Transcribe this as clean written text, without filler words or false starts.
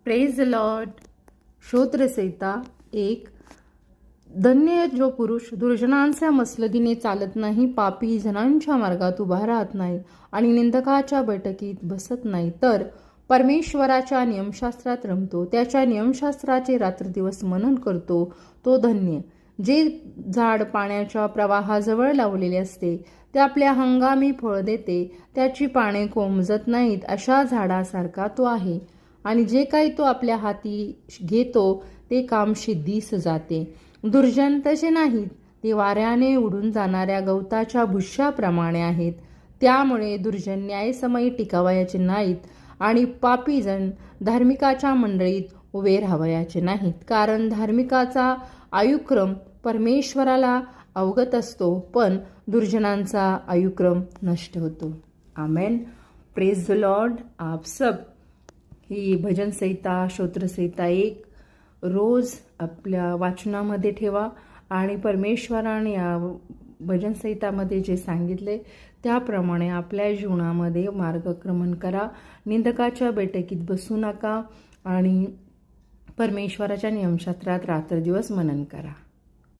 Praise the Lord. श्रोत्रसहिता 1. धन्य जो पुरुष दुर्जनांच्या मसलतीने चालत नाही, पापी जनांच्या मार्गात उभा राहत नाही आणि निंदकाच्या बैठकीत बसत नाही, तर परमेश्वराच्या नियमशास्त्रात रमतो, त्याच्या नियमशास्त्राचे रात्रदिवस मनन करतो, तो धन्य. जे झाड पाण्याच्या प्रवाहाजवळ लावलेले असते ते आपल्या हंगामी फळ देते, त्याची पाने कोमजत नाहीत, अशा झाडासारखा तो आहे. आणि जे काही तो आपल्या हाती घेतो ते काम सिद्धीस जाते. दुर्जन तसे नाहीत, ते वाऱ्याने उडून जाणाऱ्या गवताच्या भुश्याप्रमाणे आहेत. त्यामुळे दुर्जन न्यायसमयी टिकावयाचे नाहीत आणि पापीजन धार्मिकाच्या मंडळीत उभे राहावयाचे नाहीत, कारण धार्मिकाचा आयुक्रम परमेश्वराला अवगत असतो, पण दुर्जनांचा आयुक्रम नष्ट होतो. आमेन. Praise the Lord. आप सब ही भजन संहिता, श्रोत्रसंहिता 1 रोज आपल्या वाचनामध्ये ठेवा आणि परमेश्वराने या भजन संहितामध्ये जे सांगितले त्याप्रमाणे आपल्या जीवनामध्ये मार्गक्रमण करा. निंदकाच्या बैठकीत बसू नका आणि परमेश्वराच्या नियमशास्त्रात रात्रदिवस मनन करा.